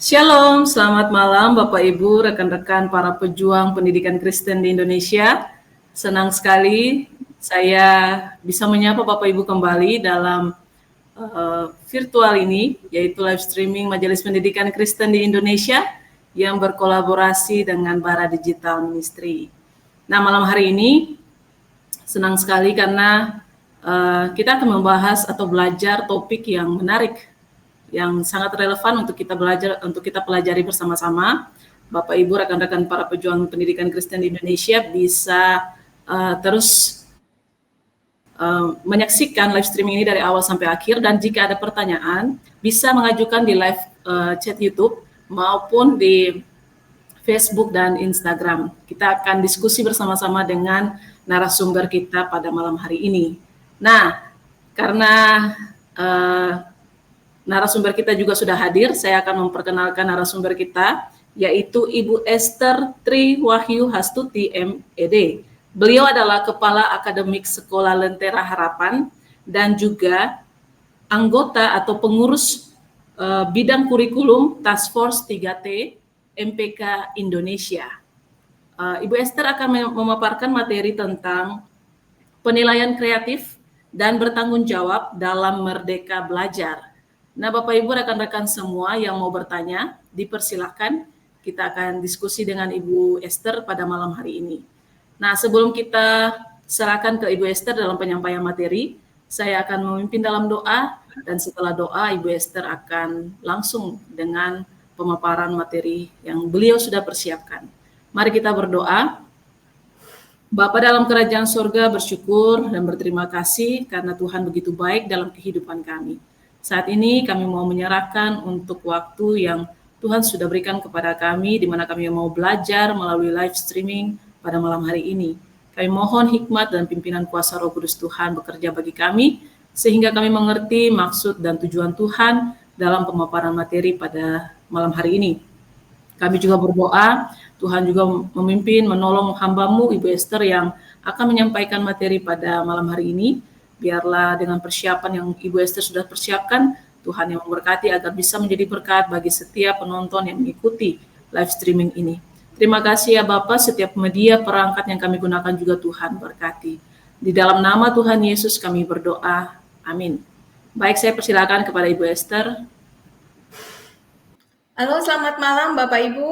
Shalom, selamat malam Bapak Ibu, rekan-rekan para pejuang pendidikan Kristen di Indonesia. Senang sekali saya bisa menyapa Bapak Ibu kembali dalam virtual ini, yaitu live streaming Majelis Pendidikan Kristen di Indonesia yang berkolaborasi dengan Bara Digital Ministry. Nah, malam hari ini senang sekali karena kita akan membahas atau belajar topik yang menarik, yang sangat relevan untuk kita pelajari bersama-sama. Bapak Ibu, rekan-rekan para pejuang pendidikan Kristen di Indonesia bisa terus menyaksikan live streaming ini dari awal sampai akhir, dan jika ada pertanyaan bisa mengajukan di live chat YouTube maupun di Facebook dan Instagram. Kita akan diskusi bersama-sama dengan narasumber kita pada malam hari ini. Nah, karena narasumber kita juga sudah hadir, saya akan memperkenalkan narasumber kita, yaitu Ibu Esther Tri Wahyu Hastuti MED. Beliau adalah Kepala Akademik Sekolah Lentera Harapan dan juga anggota atau pengurus bidang kurikulum Task Force 3T MPK Indonesia. Ibu Esther akan memaparkan materi tentang penilaian kreatif dan bertanggung jawab dalam Merdeka Belajar. Nah, Bapak Ibu, rekan-rekan semua yang mau bertanya, dipersilahkan. Kita akan diskusi dengan Ibu Esther pada malam hari ini. Nah, sebelum kita serahkan ke Ibu Esther dalam penyampaian materi, saya akan memimpin dalam doa, dan setelah doa Ibu Esther akan langsung dengan pemaparan materi yang beliau sudah persiapkan. Mari kita berdoa. Bapa dalam kerajaan surga, bersyukur dan berterima kasih karena Tuhan begitu baik dalam kehidupan kami. Saat ini kami mau menyerahkan untuk waktu yang Tuhan sudah berikan kepada kami, di mana kami mau belajar melalui live streaming pada malam hari ini. Kami mohon hikmat dan pimpinan kuasa Roh Kudus Tuhan bekerja bagi kami, sehingga kami mengerti maksud dan tujuan Tuhan dalam pemaparan materi pada malam hari ini. Kami juga berdoa, Tuhan juga memimpin, menolong hamba-Mu, Ibu Esther, yang akan menyampaikan materi pada malam hari ini. Biarlah dengan persiapan yang Ibu Esther sudah persiapkan, Tuhan yang memberkati agar bisa menjadi berkat bagi setiap penonton yang mengikuti live streaming ini. Terima kasih ya Bapak, setiap media perangkat yang kami gunakan juga Tuhan berkati. Di dalam nama Tuhan Yesus kami berdoa, amin. Baik, saya persilakan kepada Ibu Esther. Halo, selamat malam Bapak Ibu.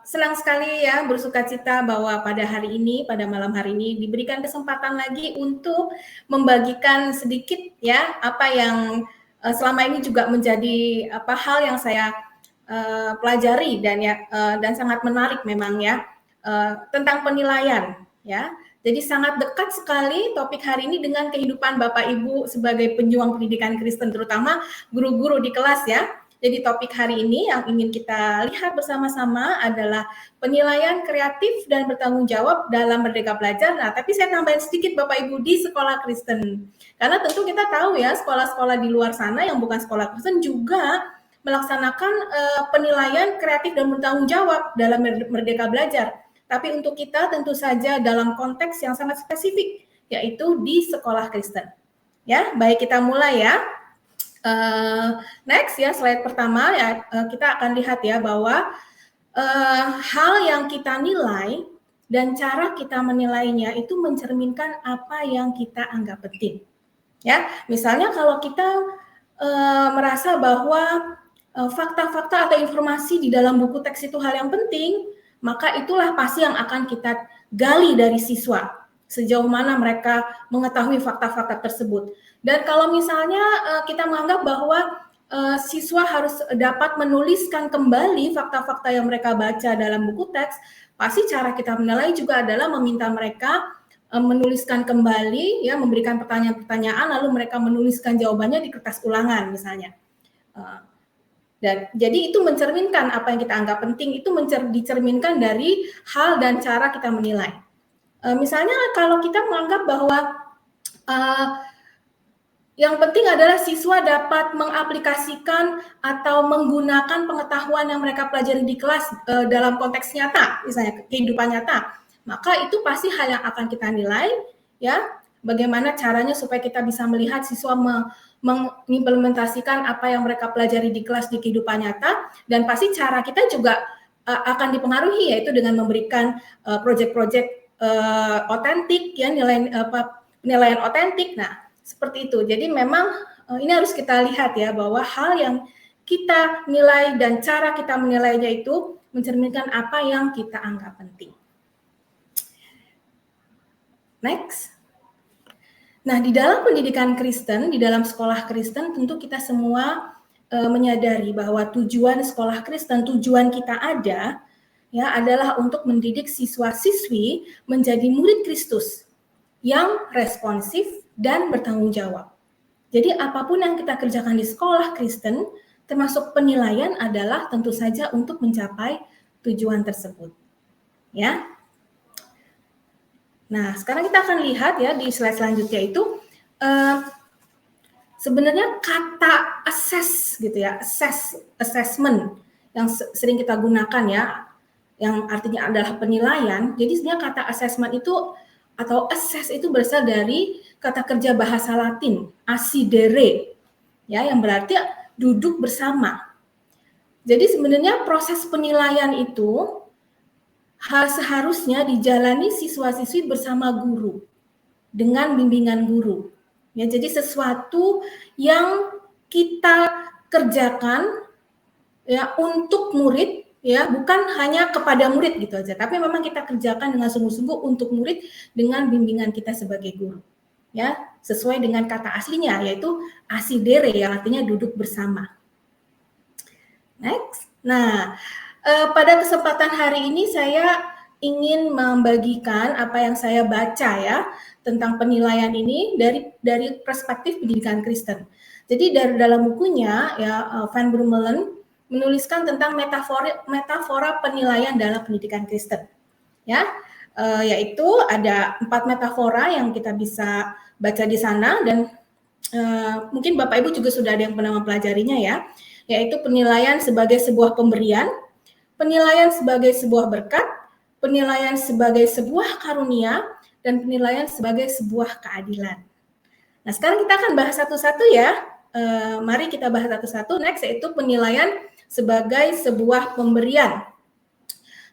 Senang sekali ya, bersukacita bahwa pada hari ini, pada malam hari ini diberikan kesempatan lagi untuk membagikan sedikit ya apa yang selama ini juga menjadi hal yang saya pelajari dan sangat menarik memang ya, tentang penilaian ya. Jadi sangat dekat sekali topik hari ini dengan kehidupan Bapak Ibu sebagai pejuang pendidikan Kristen, terutama guru-guru di kelas ya. Jadi topik hari ini yang ingin kita lihat bersama-sama adalah penilaian kreatif dan bertanggung jawab dalam Merdeka Belajar. Nah, tapi saya tambahin sedikit Bapak Ibu di sekolah Kristen. Karena tentu kita tahu ya, sekolah-sekolah di luar sana yang bukan sekolah Kristen juga melaksanakan penilaian kreatif dan bertanggung jawab dalam Merdeka Belajar. Tapi untuk kita tentu saja dalam konteks yang sangat spesifik, yaitu di sekolah Kristen. Ya, baik, kita mulai ya. Next ya, slide pertama ya, kita akan lihat ya bahwa hal yang kita nilai dan cara kita menilainya itu mencerminkan apa yang kita anggap penting. Ya, misalnya kalau kita merasa bahwa fakta-fakta atau informasi di dalam buku teks itu hal yang penting, maka itulah pasti yang akan kita gali dari siswa, sejauh mana mereka mengetahui fakta-fakta tersebut. Dan kalau misalnya kita menganggap bahwa siswa harus dapat menuliskan kembali fakta-fakta yang mereka baca dalam buku teks, pasti cara kita menilai juga adalah meminta mereka menuliskan kembali, ya, memberikan pertanyaan-pertanyaan, lalu mereka menuliskan jawabannya di kertas ulangan misalnya. Dan jadi itu mencerminkan apa yang kita anggap penting, itu dicerminkan dari hal dan cara kita menilai. Misalnya kalau kita menganggap bahwa yang penting adalah siswa dapat mengaplikasikan atau menggunakan pengetahuan yang mereka pelajari di kelas dalam konteks nyata, misalnya kehidupan nyata, maka itu pasti hal yang akan kita nilai, ya. Bagaimana caranya supaya kita bisa melihat siswa mengimplementasikan apa yang mereka pelajari di kelas di kehidupan nyata, dan pasti cara kita juga akan dipengaruhi, yaitu dengan memberikan proyek-proyek otentik, ya, penilaian otentik. Nah, seperti itu. Jadi memang ini harus kita lihat ya, bahwa hal yang kita nilai dan cara kita menilainya itu mencerminkan apa yang kita anggap penting. Next. Nah, di dalam pendidikan Kristen, di dalam sekolah Kristen, tentu kita semua menyadari bahwa tujuan sekolah Kristen, tujuan kita ada, ya, adalah untuk mendidik siswa-siswi menjadi murid Kristus yang responsif dan bertanggung jawab. Jadi apapun yang kita kerjakan di sekolah Kristen, termasuk penilaian, adalah tentu saja untuk mencapai tujuan tersebut. Ya. Nah, sekarang kita akan lihat ya di slide selanjutnya itu sebenarnya kata assess gitu ya, assessment yang sering kita gunakan ya, yang artinya adalah penilaian. Jadi sebenarnya kata assessment itu atau assess itu berasal dari kata kerja bahasa Latin assidere, ya, yang berarti duduk bersama. Jadi sebenarnya proses penilaian itu seharusnya dijalani siswa-siswi bersama guru dengan bimbingan guru. Ya, jadi sesuatu yang kita kerjakan ya untuk murid, ya, bukan hanya kepada murid gitu aja, tapi memang kita kerjakan dengan sungguh-sungguh untuk murid dengan bimbingan kita sebagai guru. Ya, sesuai dengan kata aslinya, yaitu assidere, yang artinya duduk bersama. Next. Nah, pada kesempatan hari ini saya ingin membagikan apa yang saya baca ya tentang penilaian ini dari perspektif pendidikan Kristen. Jadi dari dalam bukunya ya, Van Brummelen menuliskan tentang metafora penilaian dalam pendidikan Kristen. Ya, yaitu ada 4 metafora yang kita bisa baca di sana, dan mungkin Bapak Ibu juga sudah ada yang pernah mempelajarinya ya, yaitu penilaian sebagai sebuah pemberian, penilaian sebagai sebuah berkat, penilaian sebagai sebuah karunia, dan penilaian sebagai sebuah keadilan. Nah, sekarang kita akan bahas satu-satu ya. Mari kita bahas satu-satu. Next, yaitu penilaian sebagai sebuah pemberian.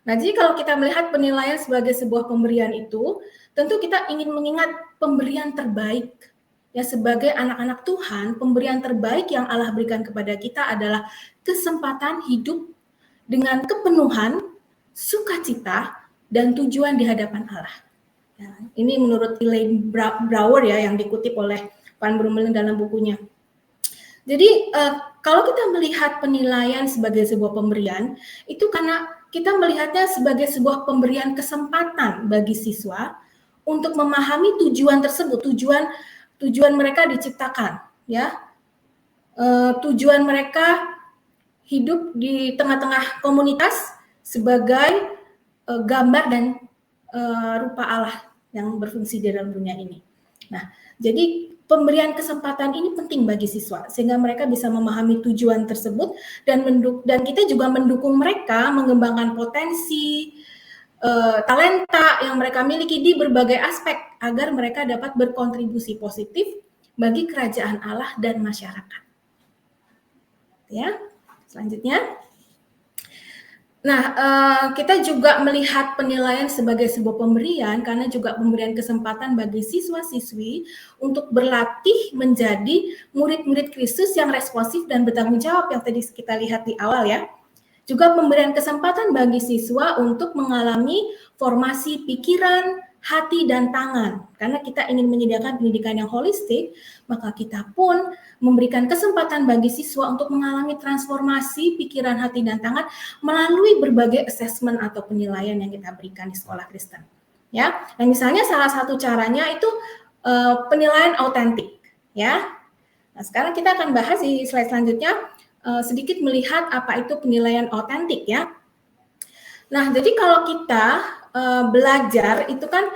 Nah, jadi kalau kita melihat penilaian sebagai sebuah pemberian itu, tentu kita ingin mengingat pemberian terbaik. Ya, sebagai anak-anak Tuhan, pemberian terbaik yang Allah berikan kepada kita adalah kesempatan hidup dengan kepenuhan, sukacita, dan tujuan di hadapan Allah. Ya, ini menurut Elaine Brower ya, yang dikutip oleh Van Brummelen dalam bukunya. Jadi kalau kita melihat penilaian sebagai sebuah pemberian, itu karena kita melihatnya sebagai sebuah pemberian kesempatan bagi siswa untuk memahami tujuan tersebut, tujuan mereka diciptakan, ya, tujuan mereka hidup di tengah-tengah komunitas sebagai gambar dan rupa Allah yang berfungsi di dalam dunia ini. Nah, jadi pemberian kesempatan ini penting bagi siswa sehingga mereka bisa memahami tujuan tersebut, dan kita juga mendukung mereka mengembangkan potensi talenta yang mereka miliki di berbagai aspek agar mereka dapat berkontribusi positif bagi kerajaan Allah dan masyarakat. Ya, selanjutnya. Nah, kita juga melihat penilaian sebagai sebuah pemberian karena juga pemberian kesempatan bagi siswa-siswi untuk berlatih menjadi murid-murid Kristus yang responsif dan bertanggung jawab yang tadi kita lihat di awal ya. Juga pemberian kesempatan bagi siswa untuk mengalami formasi pikiran, hati, dan tangan. Karena kita ingin menyediakan pendidikan yang holistik, maka kita pun memberikan kesempatan bagi siswa untuk mengalami transformasi pikiran, hati, dan tangan melalui berbagai assessment atau penilaian yang kita berikan di sekolah Kristen. Ya, dan misalnya salah satu caranya itu penilaian autentik. Ya, nah sekarang kita akan bahas di slide selanjutnya sedikit melihat apa itu penilaian autentik ya. Nah, jadi kalau kita belajar itu kan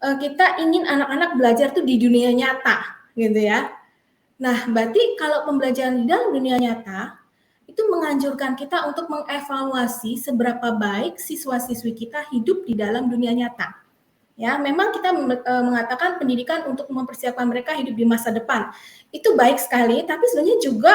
kita ingin anak-anak belajar tuh di dunia nyata, gitu ya. Nah, berarti kalau pembelajaran di dalam dunia nyata itu menganjurkan kita untuk mengevaluasi seberapa baik siswa-siswi kita hidup di dalam dunia nyata. Ya, memang kita mengatakan pendidikan untuk mempersiapkan mereka hidup di masa depan. Itu baik sekali, tapi sebenarnya juga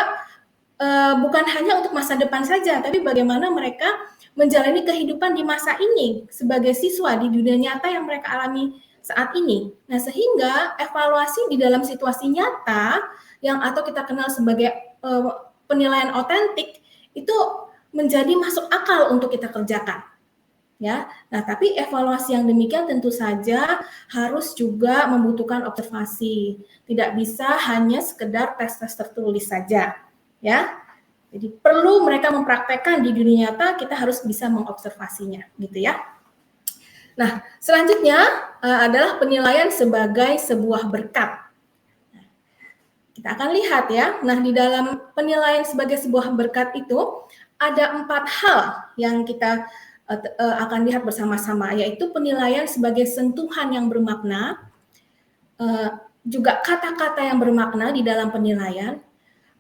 bukan hanya untuk masa depan saja, tapi bagaimana mereka menjalani kehidupan di masa ini sebagai siswa di dunia nyata yang mereka alami saat ini. Nah, sehingga evaluasi di dalam situasi nyata yang atau kita kenal sebagai penilaian otentik itu menjadi masuk akal untuk kita kerjakan. Ya, nah tapi evaluasi yang demikian tentu saja harus juga membutuhkan observasi. Tidak bisa hanya sekedar tes-tes tertulis saja, ya. Jadi perlu mereka mempraktekkan di dunia nyata, kita harus bisa mengobservasinya, gitu ya. Nah, selanjutnya adalah penilaian sebagai sebuah berkat. Kita akan lihat ya. Nah, di dalam penilaian sebagai sebuah berkat itu ada 4 hal yang kita akan lihat bersama-sama, yaitu penilaian sebagai sentuhan yang bermakna, juga kata-kata yang bermakna di dalam penilaian,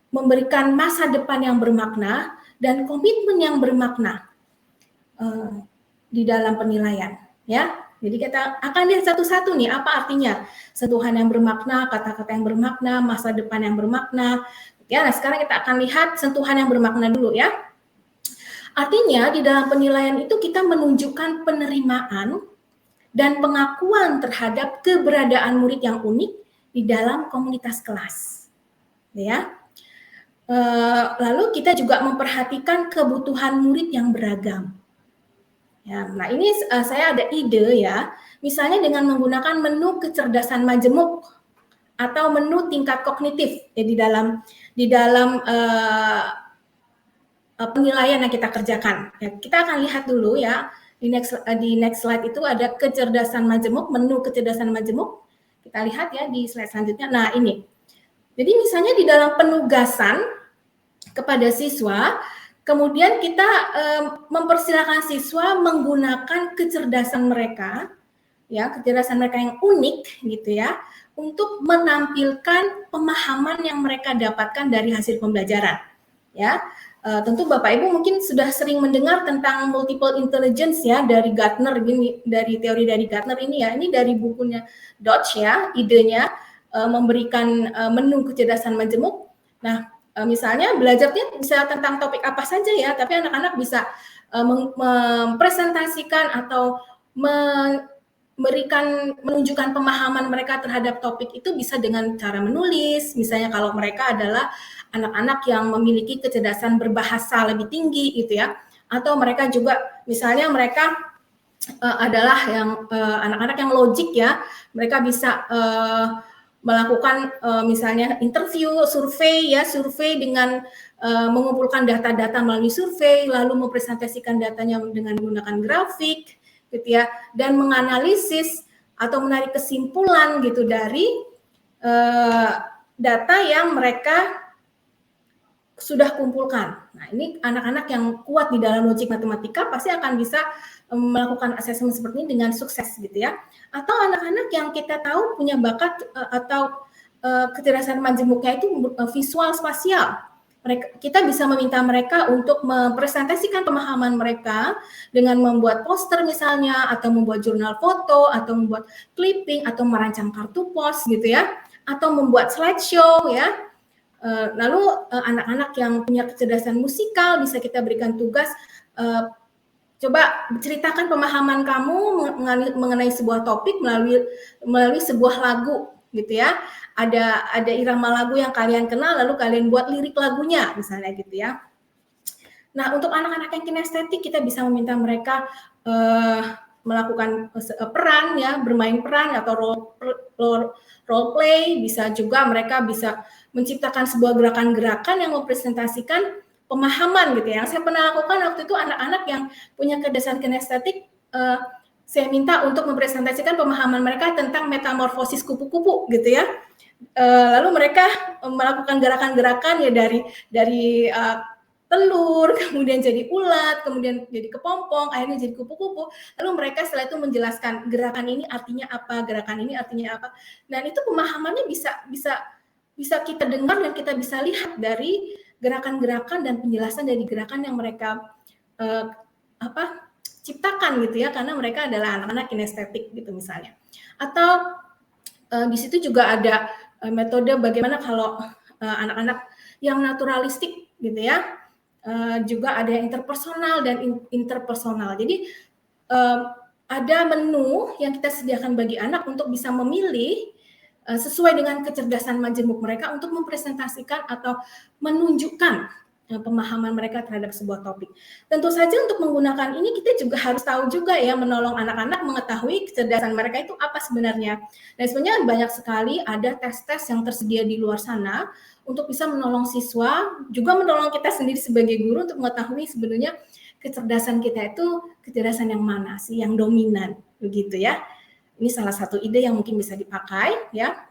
memberikan masa depan yang bermakna, dan komitmen yang bermakna di dalam penilaian. Ya, jadi kita akan lihat satu-satu nih, apa artinya sentuhan yang bermakna, kata-kata yang bermakna, masa depan yang bermakna. Ya, nah sekarang kita akan lihat sentuhan yang bermakna dulu ya. Artinya di dalam penilaian itu kita menunjukkan penerimaan dan pengakuan terhadap keberadaan murid yang unik di dalam komunitas kelas. Ya. Lalu kita juga memperhatikan kebutuhan murid yang beragam. Ya, nah ini saya ada ide ya, misalnya dengan menggunakan menu kecerdasan majemuk atau menu tingkat kognitif ya, di dalam penilaian yang kita kerjakan. Ya, kita akan lihat dulu ya di next slide itu ada kecerdasan majemuk, menu kecerdasan majemuk. Kita lihat ya di slide selanjutnya. Nah ini, jadi misalnya di dalam penugasan kepada siswa, kemudian kita mempersilahkan siswa menggunakan kecerdasan mereka, ya kecerdasan mereka yang unik gitu ya, untuk menampilkan pemahaman yang mereka dapatkan dari hasil pembelajaran. Ya, tentu Bapak Ibu mungkin sudah sering mendengar tentang multiple intelligence ya dari Gartner, dari teori dari Gartner ini ya, ini dari bukunya Dodge ya, idenya memberikan menu kecerdasan majemuk. Nah, misalnya belajarnya bisa tentang topik apa saja ya, tapi anak-anak bisa mempresentasikan atau menunjukkan pemahaman mereka terhadap topik itu bisa dengan cara menulis, misalnya kalau mereka adalah anak-anak yang memiliki kecerdasan berbahasa lebih tinggi gitu ya, atau mereka juga misalnya mereka adalah yang anak-anak yang logik ya, mereka bisa melakukan misalnya interview, survei dengan mengumpulkan data-data melalui survei, lalu mempresentasikan datanya dengan menggunakan grafik gitu ya, dan menganalisis atau menarik kesimpulan gitu dari data yang mereka sudah kumpulkan. Nah, ini anak-anak yang kuat di dalam logik matematika pasti akan bisa melakukan asesmen seperti ini dengan sukses gitu ya. Atau anak-anak yang kita tahu punya bakat atau kecerdasan majemuknya itu visual spasial. Kita bisa meminta mereka untuk mempresentasikan pemahaman mereka dengan membuat poster misalnya, atau membuat jurnal foto, atau membuat clipping, atau merancang kartu pos gitu ya, atau membuat slideshow ya. Lalu anak-anak yang punya kecerdasan musikal bisa kita berikan tugas, coba ceritakan pemahaman kamu mengenai sebuah topik melalui sebuah lagu gitu ya. Ada irama lagu yang kalian kenal, lalu kalian buat lirik lagunya misalnya gitu ya. Nah, untuk anak-anak yang kinestetik kita bisa meminta mereka melakukan peran ya, bermain peran atau role play, bisa juga mereka bisa menciptakan sebuah gerakan-gerakan yang mempresentasikan pemahaman gitu ya. Yang saya pernah lakukan waktu itu anak-anak yang punya kecerdasan kinestetik, saya minta untuk mempresentasikan pemahaman mereka tentang metamorfosis kupu-kupu gitu ya. Lalu mereka melakukan gerakan-gerakan ya dari telur, kemudian jadi ulat, kemudian jadi kepompong, akhirnya jadi kupu-kupu. Lalu mereka setelah itu menjelaskan gerakan ini artinya apa, gerakan ini artinya apa. Dan itu pemahamannya bisa kita dengar dan kita bisa lihat dari gerakan-gerakan dan penjelasan dari gerakan yang mereka ciptakan gitu ya, karena mereka adalah anak-anak kinestetik gitu misalnya. Atau di situ juga ada metode bagaimana kalau anak-anak yang naturalistik gitu ya, juga ada yang interpersonal dan interpersonal. Jadi ada menu yang kita sediakan bagi anak untuk bisa memilih sesuai dengan kecerdasan majemuk mereka untuk mempresentasikan atau menunjukkan pemahaman mereka terhadap sebuah topik. Tentu saja untuk menggunakan ini kita juga harus tahu juga ya, menolong anak-anak mengetahui kecerdasan mereka itu apa sebenarnya. Dan sebenarnya banyak sekali ada tes-tes yang tersedia di luar sana untuk bisa menolong siswa, juga menolong kita sendiri sebagai guru untuk mengetahui sebenarnya kecerdasan kita itu kecerdasan yang mana sih, yang dominan, begitu ya. Ini salah satu ide yang mungkin bisa dipakai ya.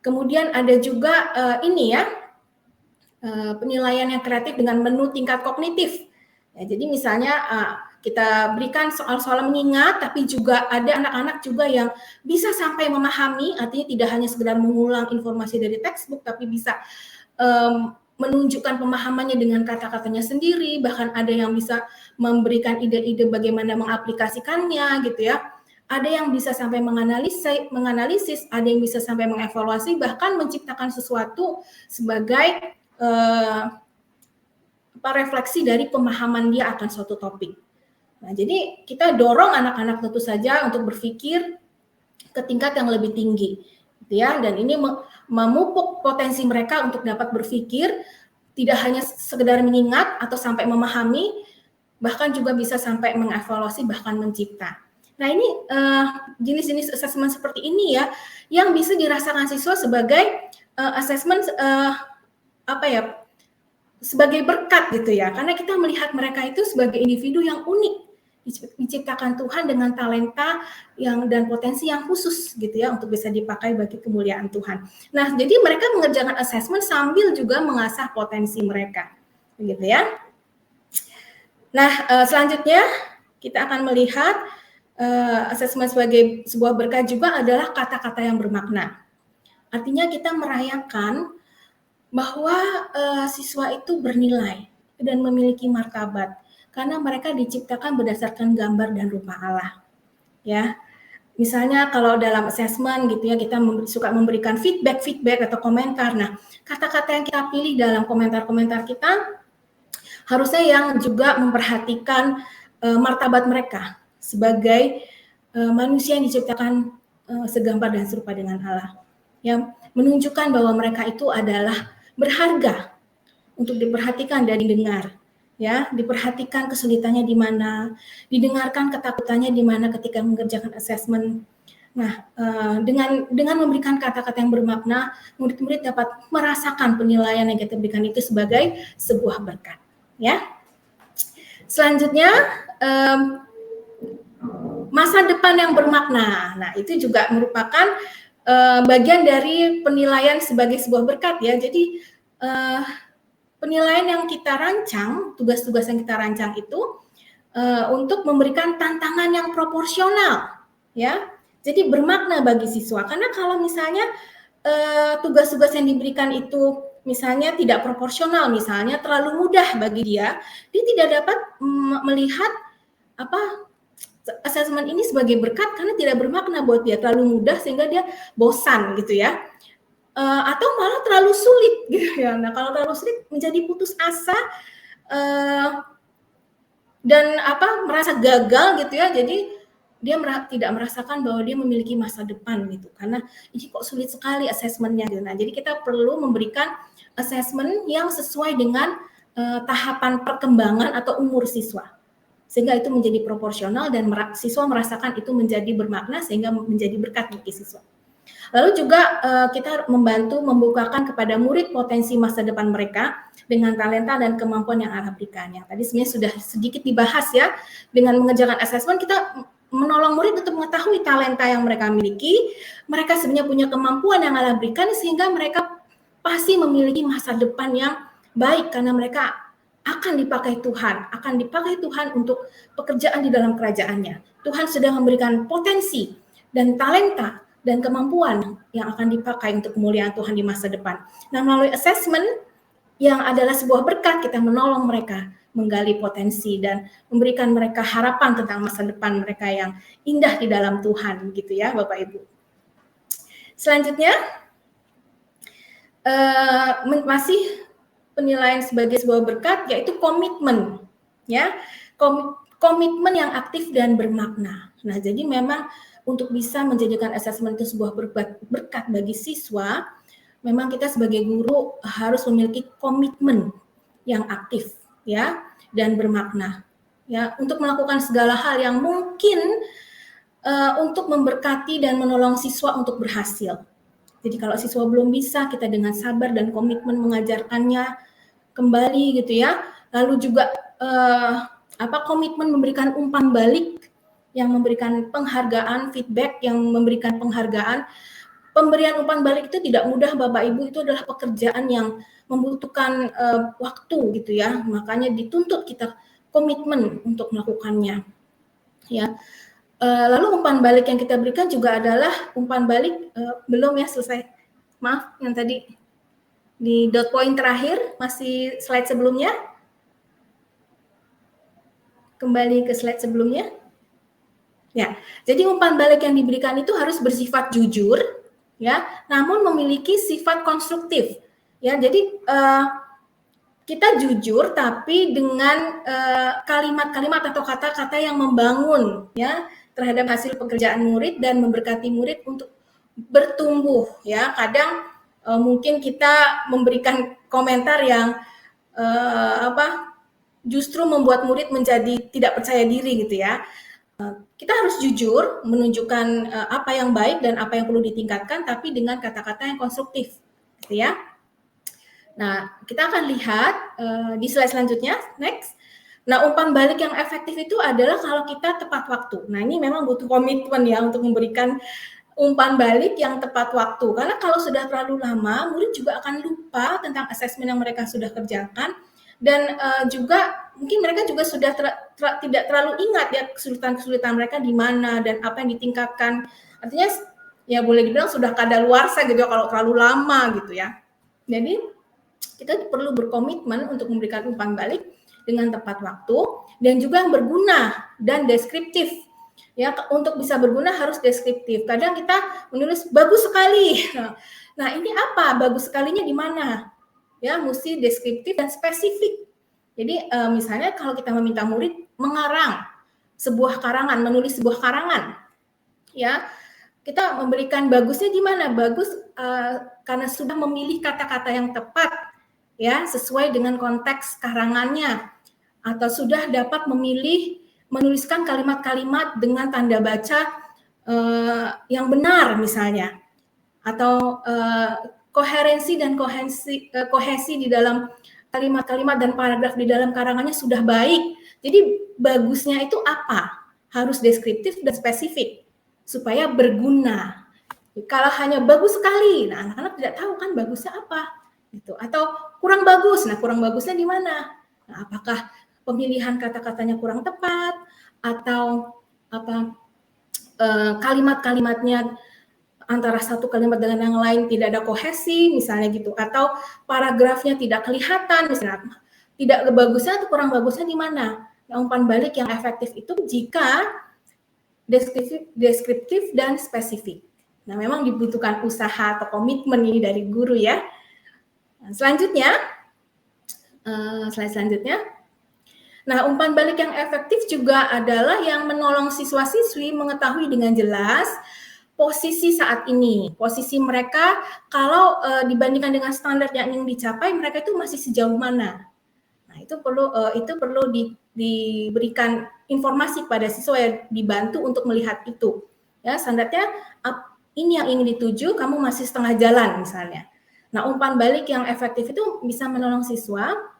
Kemudian ada juga ini ya, penilaian yang kreatif dengan menu tingkat kognitif. Ya, jadi misalnya kita berikan soal-soal mengingat, tapi juga ada anak-anak juga yang bisa sampai memahami, artinya tidak hanya sekedar mengulang informasi dari textbook, tapi bisa menunjukkan pemahamannya dengan kata-katanya sendiri, bahkan ada yang bisa memberikan ide-ide bagaimana mengaplikasikannya gitu ya. Ada yang bisa sampai menganalisis, ada yang bisa sampai mengevaluasi, bahkan menciptakan sesuatu sebagai refleksi dari pemahaman dia akan suatu topik. Nah, jadi kita dorong anak-anak tentu saja untuk berpikir ke tingkat yang lebih tinggi, gitu ya. Dan ini memupuk potensi mereka untuk dapat berpikir, tidak hanya sekedar mengingat atau sampai memahami, bahkan juga bisa sampai mengevaluasi, bahkan mencipta. Nah, ini jenis-jenis assessment seperti ini ya, yang bisa dirasakan siswa sebagai assessment sebagai berkat gitu ya, karena kita melihat mereka itu sebagai individu yang unik, diciptakan Tuhan dengan talenta dan potensi yang khusus gitu ya, untuk bisa dipakai bagi kemuliaan Tuhan. Nah, jadi mereka mengerjakan assessment sambil juga mengasah potensi mereka, begitu ya. Nah, selanjutnya kita akan melihat assessment sebagai sebuah berkat juga adalah kata-kata yang bermakna. Artinya kita merayakan bahwa siswa itu bernilai dan memiliki martabat karena mereka diciptakan berdasarkan gambar dan rupa Allah. Ya, misalnya kalau dalam assessment gitu ya, kita suka memberikan feedback atau komentar. Nah, kata-kata yang kita pilih dalam komentar-komentar kita harusnya yang juga memperhatikan martabat mereka sebagai manusia yang diciptakan segambar dan serupa dengan Allah. Yang menunjukkan bahwa mereka itu adalah berharga untuk diperhatikan dan didengar, ya, diperhatikan kesulitannya di mana, didengarkan ketakutannya di mana ketika mengerjakan assessment. Nah, dengan memberikan kata-kata yang bermakna, murid-murid dapat merasakan penilaian yang kita berikan itu sebagai sebuah berkat, ya. Selanjutnya, masa depan yang bermakna. Nah, itu juga merupakan bagian dari penilaian sebagai sebuah berkat ya. Jadi penilaian yang kita rancang, tugas-tugas yang kita rancang itu untuk memberikan tantangan yang proporsional ya. Jadi bermakna bagi siswa. Karena kalau misalnya tugas-tugas yang diberikan itu misalnya tidak proporsional, misalnya terlalu mudah bagi dia tidak dapat melihat assessment ini sebagai berkat karena tidak bermakna buat dia, terlalu mudah sehingga dia bosan gitu ya, atau malah terlalu sulit gitu ya. Nah, kalau terlalu sulit menjadi putus asa dan merasa gagal gitu ya, jadi dia tidak merasakan bahwa dia memiliki masa depan gitu, karena ini kok sulit sekali assessment-nya gitu. Nah, jadi kita perlu memberikan assessment yang sesuai dengan tahapan perkembangan atau umur siswa, sehingga itu menjadi proporsional dan siswa merasakan itu menjadi bermakna sehingga menjadi berkat bagi siswa. Lalu juga kita membantu membukakan kepada murid potensi masa depan mereka dengan talenta dan kemampuan yang Allah berikan. Yang tadi sebenarnya sudah sedikit dibahas ya, dengan mengerjakan assessment kita menolong murid untuk mengetahui talenta yang mereka miliki, mereka sebenarnya punya kemampuan yang Allah berikan sehingga mereka pasti memiliki masa depan yang baik karena mereka akan dipakai Tuhan untuk pekerjaan di dalam kerajaannya. Tuhan sedang memberikan potensi dan talenta dan kemampuan yang akan dipakai untuk kemuliaan Tuhan di masa depan. Nah, melalui assessment yang adalah sebuah berkat, kita menolong mereka menggali potensi dan memberikan mereka harapan tentang masa depan mereka yang indah di dalam Tuhan, gitu ya, Bapak Ibu. Selanjutnya, masih penilaian sebagai sebuah berkat yaitu komitmen, ya, komitmen yang aktif dan bermakna. Nah, jadi memang untuk bisa menjadikan asesmen itu sebuah berkat bagi siswa, memang kita sebagai guru harus memiliki komitmen yang aktif, ya, dan bermakna, ya, untuk melakukan segala hal yang mungkin untuk memberkati dan menolong siswa untuk berhasil. Jadi kalau siswa belum bisa, kita dengan sabar dan komitmen mengajarkannya kembali, gitu ya. Lalu juga komitmen memberikan umpan balik yang memberikan penghargaan, feedback yang memberikan penghargaan. Pemberian umpan balik itu tidak mudah, Bapak Ibu, itu adalah pekerjaan yang membutuhkan waktu, gitu ya. Makanya dituntut kita komitmen untuk melakukannya, ya. Lalu umpan balik yang kita berikan juga adalah umpan balik, belum ya selesai, maaf, yang tadi di dot point terakhir, masih slide sebelumnya, kembali ke slide sebelumnya. Ya, jadi umpan balik yang diberikan itu harus bersifat jujur, ya, namun memiliki sifat konstruktif, ya. Jadi kita jujur tapi dengan kalimat-kalimat atau kata-kata yang membangun, ya, terhadap hasil pekerjaan murid dan memberkati murid untuk bertumbuh, ya. Kadang mungkin kita memberikan komentar yang justru membuat murid menjadi tidak percaya diri, gitu ya. Kita harus jujur menunjukkan apa yang baik dan apa yang perlu ditingkatkan, tapi dengan kata-kata yang konstruktif, gitu ya. Nah, kita akan lihat di slide selanjutnya, next. Nah, umpan balik yang efektif itu adalah kalau kita tepat waktu. Nah, ini memang butuh komitmen ya untuk memberikan umpan balik yang tepat waktu. Karena kalau sudah terlalu lama, murid juga akan lupa tentang asesmen yang mereka sudah kerjakan. Dan juga mungkin mereka juga sudah tidak terlalu ingat ya kesulitan-kesulitan mereka di mana dan apa yang ditingkatkan. Artinya ya boleh dibilang sudah kadaluarsa gitu ya kalau terlalu lama, gitu ya. Jadi kita perlu berkomitmen untuk memberikan umpan balik dengan tepat waktu dan juga yang berguna dan deskriptif. Ya, untuk bisa berguna harus deskriptif. Kadang kita menulis bagus sekali. Nah, ini apa? Bagus sekalinya di mana? Ya, mesti deskriptif dan spesifik. Jadi misalnya kalau kita meminta murid mengarang sebuah karangan, menulis sebuah karangan, ya, kita memberikan bagusnya di mana? Bagus karena sudah memilih kata-kata yang tepat, ya, sesuai dengan konteks karangannya, atau sudah dapat memilih menuliskan kalimat-kalimat dengan tanda baca yang benar misalnya, atau koherensi dan kohesi di dalam kalimat-kalimat dan paragraf di dalam karangannya sudah baik. Jadi bagusnya itu apa? Harus deskriptif dan spesifik supaya berguna. Kalau hanya bagus sekali, nah anak-anak tidak tahu kan bagusnya apa, gitu. Atau kurang bagus, nah kurang bagusnya di mana? Nah, apakah pemilihan kata-katanya kurang tepat atau kalimat-kalimatnya antara satu kalimat dengan yang lain tidak ada kohesi misalnya gitu, atau paragrafnya tidak kelihatan misalnya. Tidak bagusnya atau kurang bagusnya di mana? Nah, umpan balik yang efektif itu jika deskriptif dan spesifik. Nah, memang dibutuhkan usaha atau komitmen ini dari guru ya. Nah, selanjutnya, slide selanjutnya. Nah, umpan balik yang efektif juga adalah yang menolong siswa-siswi mengetahui dengan jelas posisi saat ini. Posisi mereka kalau dibandingkan dengan standar yang ingin dicapai, mereka itu masih sejauh mana. Nah, itu perlu diberikan informasi kepada siswa yang dibantu untuk melihat itu. Ya, standarnya ini yang ingin dituju, kamu masih setengah jalan misalnya. Nah, umpan balik yang efektif itu bisa menolong siswa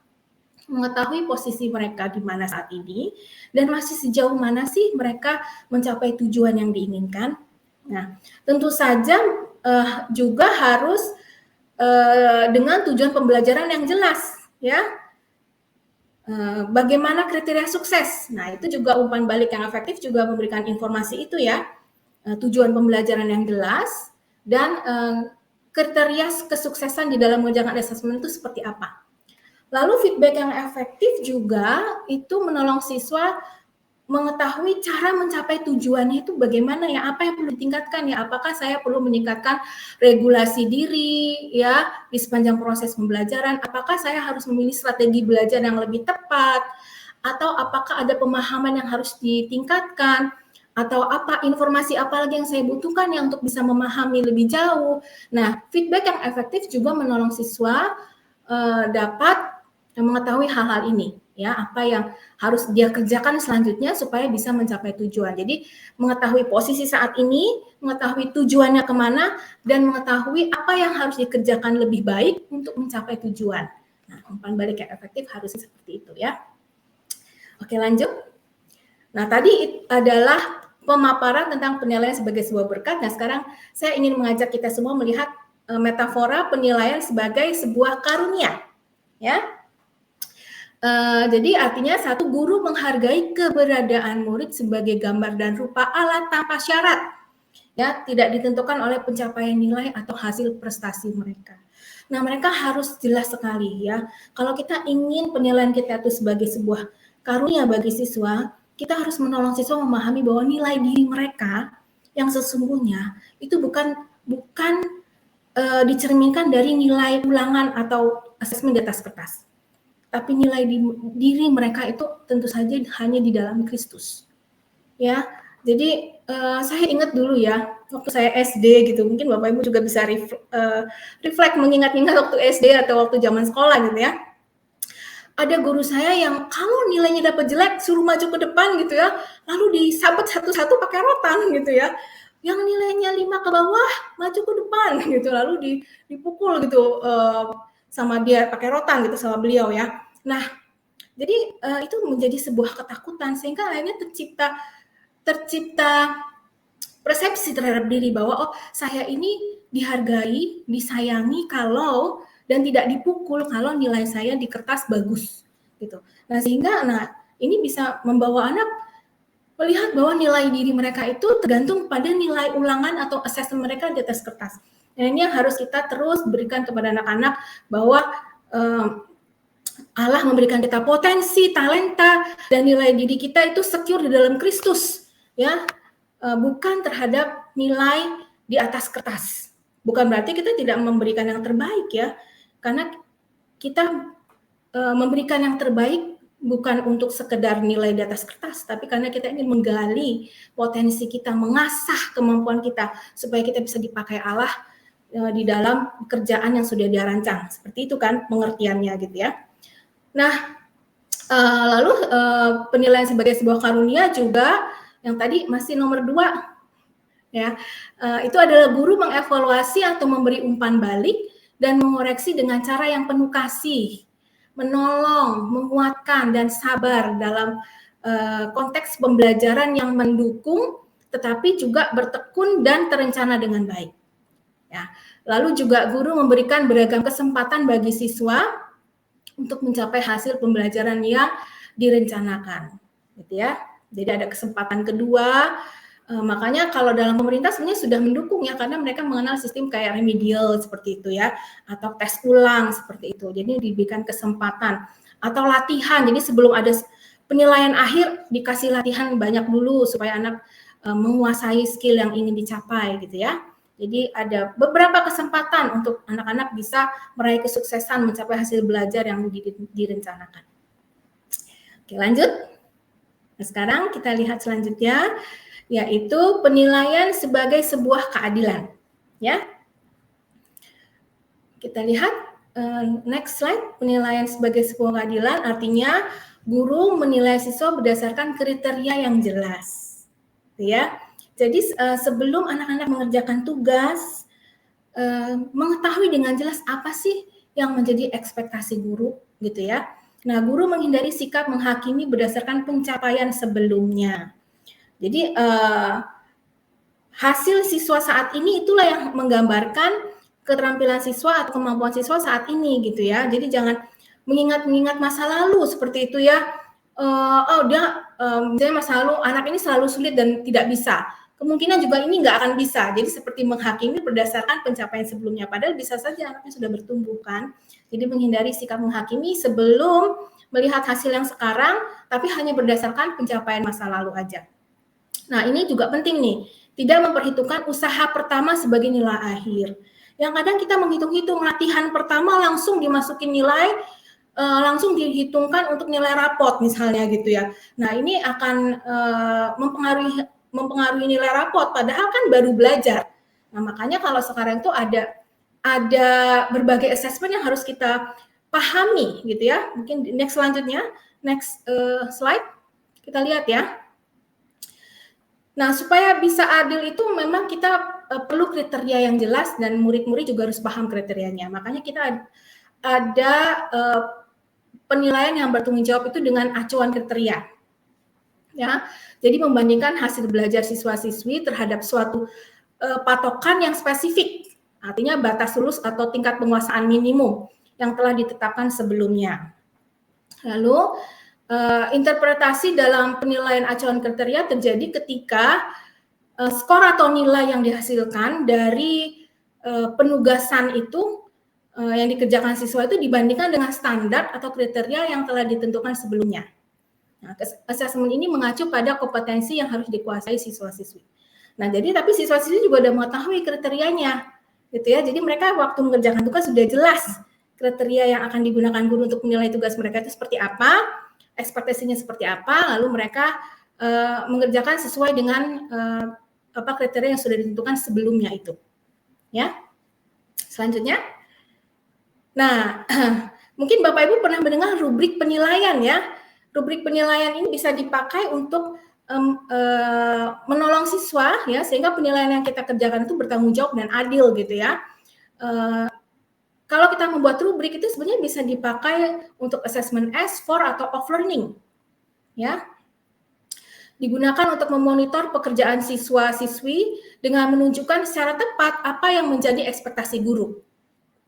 mengetahui posisi mereka di mana saat ini dan masih sejauh mana sih mereka mencapai tujuan yang diinginkan. Nah, tentu saja juga harus dengan tujuan pembelajaran yang jelas, ya. Bagaimana kriteria sukses? Nah, itu juga umpan balik yang efektif juga memberikan informasi itu ya. Tujuan pembelajaran yang jelas dan kriteria kesuksesan di dalam mengerjakan asesmen itu seperti apa. Lalu feedback yang efektif juga itu menolong siswa mengetahui cara mencapai tujuannya itu bagaimana ya, apa yang perlu ditingkatkan ya, apakah saya perlu meningkatkan regulasi diri ya di sepanjang proses pembelajaran, apakah saya harus memilih strategi belajar yang lebih tepat, atau apakah ada pemahaman yang harus ditingkatkan, atau apa informasi apa lagi yang saya butuhkan ya untuk bisa memahami lebih jauh. Nah, feedback yang efektif juga menolong siswa dapat mengetahui hal-hal ini ya, apa yang harus dia kerjakan selanjutnya supaya bisa mencapai tujuan. Jadi mengetahui posisi saat ini, mengetahui tujuannya kemana, dan mengetahui apa yang harus dikerjakan lebih baik untuk mencapai tujuan. Nah, umpan balik yang efektif harusnya seperti itu ya. Oke, lanjut. Nah, tadi adalah pemaparan tentang penilaian sebagai sebuah berkat. Nah, sekarang saya ingin mengajak kita semua melihat metafora penilaian sebagai sebuah karunia. Ya, jadi artinya satu, guru menghargai keberadaan murid sebagai gambar dan rupa Allah tanpa syarat, ya, tidak ditentukan oleh pencapaian nilai atau hasil prestasi mereka. Nah, mereka harus jelas sekali ya. Kalau kita ingin penilaian kita itu sebagai sebuah karunia bagi siswa, kita harus menolong siswa memahami bahwa nilai diri mereka yang sesungguhnya itu bukan dicerminkan dari nilai ulangan atau asesmen di atas kertas. Tapi nilai diri mereka itu tentu saja hanya di dalam Kristus. Ya, jadi saya ingat dulu ya, waktu saya SD gitu, mungkin Bapak Ibu juga bisa reflect mengingat-ingat waktu SD atau waktu zaman sekolah gitu ya. Ada guru saya yang kalau nilainya dapat jelek suruh maju ke depan gitu ya, lalu disabet satu-satu pakai rotan gitu ya. Yang nilainya 5 ke bawah maju ke depan gitu, lalu dipukul gitu sama dia pakai rotan gitu sama beliau ya. Nah, jadi itu menjadi sebuah ketakutan sehingga akhirnya tercipta persepsi terhadap diri bahwa oh, saya ini dihargai, disayangi kalau dan tidak dipukul kalau nilai saya di kertas bagus gitu. Nah, sehingga ini bisa membawa anak melihat bahwa nilai diri mereka itu tergantung pada nilai ulangan atau asesmen mereka di atas kertas. Dan ini yang harus kita terus berikan kepada anak-anak bahwa Allah memberikan kita potensi, talenta, dan nilai diri kita itu secure di dalam Kristus, ya, bukan terhadap nilai di atas kertas. Bukan berarti kita tidak memberikan yang terbaik ya, karena kita memberikan yang terbaik bukan untuk sekedar nilai di atas kertas, tapi karena kita ingin menggali potensi kita, mengasah kemampuan kita supaya kita bisa dipakai Allah di dalam pekerjaan yang sudah dia rancang. Seperti itu kan pengertiannya gitu ya. Nah, lalu penilaian sebagai sebuah karunia juga yang tadi masih nomor 2 ya, itu adalah guru mengevaluasi atau memberi umpan balik dan mengoreksi dengan cara yang penuh kasih, menolong, menguatkan dan sabar dalam konteks pembelajaran yang mendukung tetapi juga bertekun dan terencana dengan baik. Ya, lalu juga guru memberikan beragam kesempatan bagi siswa untuk mencapai hasil pembelajaran yang direncanakan, gitu ya. Jadi ada kesempatan kedua, makanya kalau dalam pemerintah sebenarnya sudah mendukung ya, karena mereka mengenal sistem kayak remedial seperti itu ya, atau tes ulang seperti itu. Jadi diberikan kesempatan atau latihan. Jadi sebelum ada penilaian akhir dikasih latihan banyak dulu supaya anak menguasai skill yang ingin dicapai gitu ya. Jadi ada beberapa kesempatan untuk anak-anak bisa meraih kesuksesan mencapai hasil belajar yang direncanakan. Oke, lanjut. Nah, sekarang kita lihat selanjutnya, yaitu penilaian sebagai sebuah keadilan. Ya, kita lihat next slide. Penilaian sebagai sebuah keadilan artinya guru menilai siswa berdasarkan kriteria yang jelas, ya. Jadi sebelum anak-anak mengerjakan tugas, mengetahui dengan jelas apa sih yang menjadi ekspektasi guru, gitu ya. Nah, guru menghindari sikap menghakimi berdasarkan pencapaian sebelumnya. Jadi hasil siswa saat ini itulah yang menggambarkan keterampilan siswa atau kemampuan siswa saat ini, gitu ya. Jadi jangan mengingat masa lalu seperti itu ya. Misalnya masa lalu anak ini selalu sulit dan tidak bisa. Kemungkinan juga ini nggak akan bisa. Jadi seperti menghakimi berdasarkan pencapaian sebelumnya. Padahal bisa saja anaknya sudah bertumbuh kan. Jadi menghindari sikap menghakimi sebelum melihat hasil yang sekarang, tapi hanya berdasarkan pencapaian masa lalu aja. Nah, ini juga penting nih, tidak memperhitungkan usaha pertama sebagai nilai akhir. Yang kadang kita menghitung-hitung latihan pertama langsung dimasukin nilai, langsung dihitungkan untuk nilai rapot misalnya gitu ya. Nah, ini akan mempengaruhi nilai rapot, padahal kan baru belajar. Nah, makanya kalau sekarang itu ada berbagai assessment yang harus kita pahami gitu ya. Mungkin next selanjutnya, next slide, kita lihat ya. Nah, supaya bisa adil itu memang kita perlu kriteria yang jelas dan murid-murid juga harus paham kriterianya. Makanya kita ada penilaian yang bertanggung jawab itu dengan acuan kriteria. Ya. Jadi membandingkan hasil belajar siswa-siswi terhadap suatu patokan yang spesifik. Artinya batas lulus atau tingkat penguasaan minimum yang telah ditetapkan sebelumnya. Lalu interpretasi dalam penilaian acuan kriteria terjadi ketika skor atau nilai yang dihasilkan dari penugasan itu yang dikerjakan siswa itu dibandingkan dengan standar atau kriteria yang telah ditentukan sebelumnya. Nah, asesmen ini mengacu pada kompetensi yang harus dikuasai siswa-siswi. Nah, jadi tapi siswa-siswi juga sudah mengetahui kriterianya, gitu ya. Jadi mereka waktu mengerjakan tugas sudah jelas kriteria yang akan digunakan guru untuk menilai tugas mereka itu seperti apa, ekspektasinya seperti apa, lalu mereka mengerjakan sesuai dengan kriteria yang sudah ditentukan sebelumnya itu. Ya. Selanjutnya. Nah, mungkin Bapak Ibu pernah mendengar rubrik penilaian ya. Rubrik penilaian ini bisa dipakai untuk menolong siswa ya, sehingga penilaian yang kita kerjakan itu bertanggung jawab dan adil gitu ya. Kalau kita membuat rubrik itu sebenarnya bisa dipakai untuk assessment as, for, atau of learning. Ya. Digunakan untuk memonitor pekerjaan siswa-siswi dengan menunjukkan secara tepat apa yang menjadi ekspektasi guru.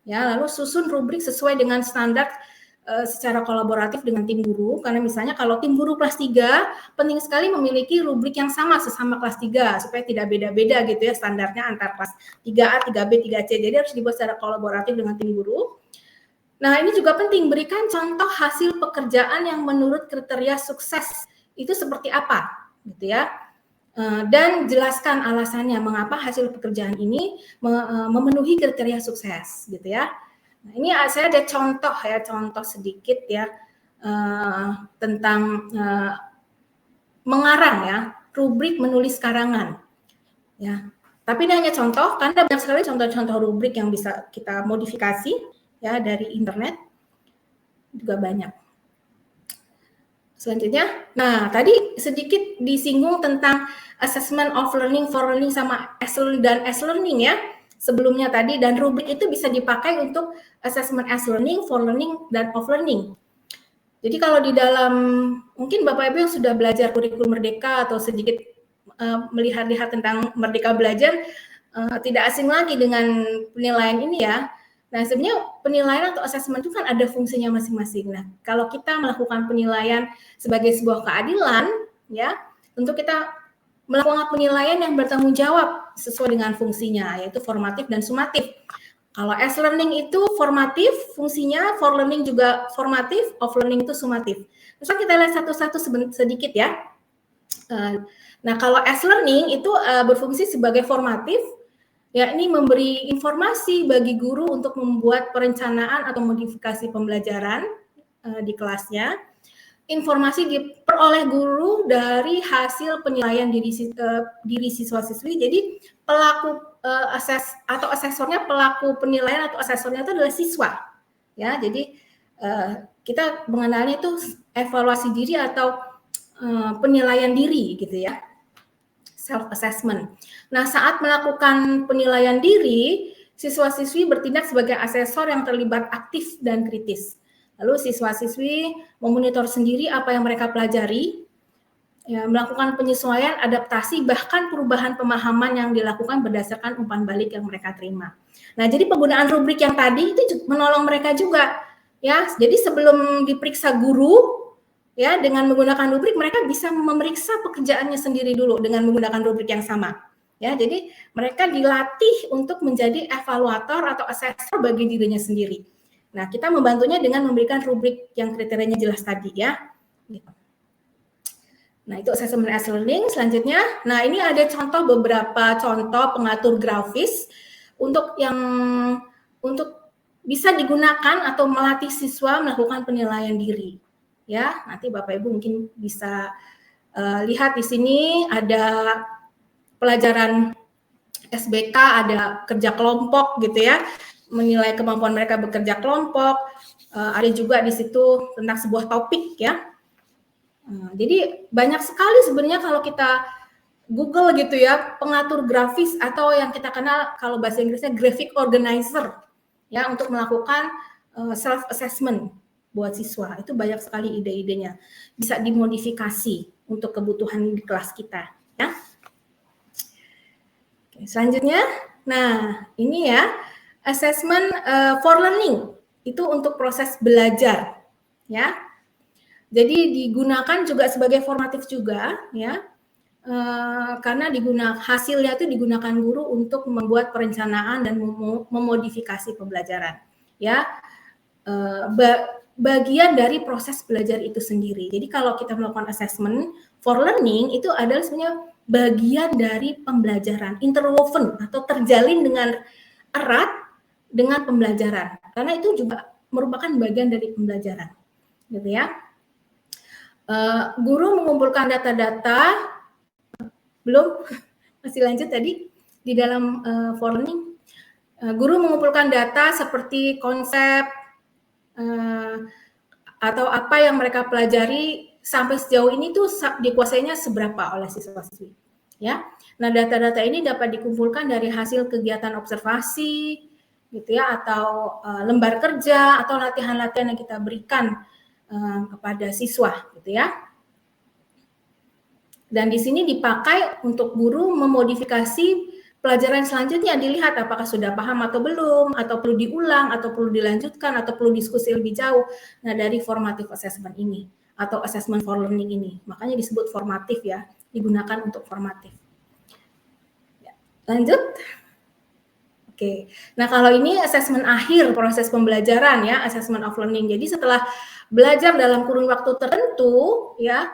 Ya, lalu susun rubrik sesuai dengan standar secara kolaboratif dengan tim guru, karena misalnya kalau tim guru kelas 3 penting sekali memiliki rubrik yang sama sesama kelas 3 supaya tidak beda-beda gitu ya standarnya antar kelas 3A, 3B, 3C. Jadi harus dibuat secara kolaboratif dengan tim guru. Nah, ini juga penting, berikan contoh hasil pekerjaan yang menurut kriteria sukses itu seperti apa gitu ya. Dan jelaskan alasannya mengapa hasil pekerjaan ini memenuhi kriteria sukses gitu ya. Nah, ini saya ada contoh sedikit ya tentang mengarang ya, rubrik menulis karangan. Ya, tapi ini hanya contoh karena banyak sekali contoh-contoh rubrik yang bisa kita modifikasi ya dari internet juga banyak. Selanjutnya, nah tadi sedikit disinggung tentang assessment of learning, for learning sama as learning ya. Sebelumnya tadi, dan rubrik itu bisa dipakai untuk assessment as learning, for learning, dan of learning. Jadi kalau di dalam, mungkin Bapak Ibu yang sudah belajar kurikulum Merdeka atau sedikit melihat-lihat tentang Merdeka Belajar, tidak asing lagi dengan penilaian ini ya. Nah, sebenarnya penilaian atau assessment itu kan ada fungsinya masing-masing. Nah, kalau kita melakukan penilaian sebagai sebuah keadilan, ya, tentu kita melakukan penilaian yang bertanggung jawab sesuai dengan fungsinya, yaitu formatif dan sumatif. Kalau as learning itu formatif fungsinya, for learning juga formatif, of learning itu sumatif. Terus kita lihat satu-satu sedikit ya. Nah, kalau as learning itu berfungsi sebagai formatif, ya ini memberi informasi bagi guru untuk membuat perencanaan atau modifikasi pembelajaran di kelasnya. Informasi diperoleh guru dari hasil penilaian diri siswa-siswi. Jadi pelaku asesornya, pelaku penilaian atau asesornya itu adalah siswa. Ya, jadi kita mengenalnya itu evaluasi diri atau penilaian diri gitu ya. Self assessment. Nah, saat melakukan penilaian diri, siswa-siswi bertindak sebagai asesor yang terlibat aktif dan kritis. Lalu siswa-siswi memonitor sendiri apa yang mereka pelajari, ya, melakukan penyesuaian, adaptasi, bahkan perubahan pemahaman yang dilakukan berdasarkan umpan balik yang mereka terima. Nah, jadi penggunaan rubrik yang tadi itu menolong mereka juga, ya. Jadi sebelum diperiksa guru, ya, dengan menggunakan rubrik mereka bisa memeriksa pekerjaannya sendiri dulu dengan menggunakan rubrik yang sama. Ya, jadi mereka dilatih untuk menjadi evaluator atau asesor bagi dirinya sendiri. Nah, kita membantunya dengan memberikan rubrik yang kriterianya jelas tadi ya. Nah, itu assessment as learning. Selanjutnya, nah ini ada beberapa contoh pengatur grafis untuk bisa digunakan atau melatih siswa melakukan penilaian diri. Ya, nanti Bapak Ibu mungkin bisa lihat di sini ada pelajaran SBK, ada kerja kelompok gitu ya, menilai kemampuan mereka bekerja kelompok. Ada juga di situ tentang sebuah topik ya. Jadi banyak sekali sebenarnya kalau kita Google gitu ya, pengatur grafis atau yang kita kenal kalau bahasa Inggrisnya graphic organizer ya, untuk melakukan self assessment buat siswa. Itu banyak sekali ide-idenya. Bisa dimodifikasi untuk kebutuhan di kelas kita ya. Oke, selanjutnya, nah ini ya assessment for learning, itu untuk proses belajar ya. Jadi digunakan juga sebagai formatif juga ya, karena hasilnya itu digunakan guru untuk membuat perencanaan dan memodifikasi pembelajaran ya, bagian dari proses belajar itu sendiri. Jadi kalau kita melakukan assessment for learning itu adalah sebenarnya bagian dari pembelajaran, interwoven atau terjalin dengan erat dengan pembelajaran, karena itu juga merupakan bagian dari pembelajaran gitu ya. Guru mengumpulkan data-data, belum, masih lanjut tadi di dalam for learning. Guru mengumpulkan data seperti konsep atau apa yang mereka pelajari sampai sejauh ini tuh dikuasainya seberapa oleh siswa-siswi ya. Nah, data-data ini dapat dikumpulkan dari hasil kegiatan observasi gitu ya, atau lembar kerja atau latihan-latihan yang kita berikan kepada siswa gitu ya. Dan di sini dipakai untuk guru memodifikasi pelajaran selanjutnya, dilihat apakah sudah paham atau belum, atau perlu diulang, atau perlu dilanjutkan, atau perlu diskusi lebih jauh. Nah, dari formative assessment ini, atau assessment for learning ini. Makanya disebut formatif ya, digunakan untuk formatif. Ya, lanjut. Oke, nah kalau ini assessment akhir proses pembelajaran ya, assessment of learning. Jadi setelah belajar dalam kurun waktu tertentu ya,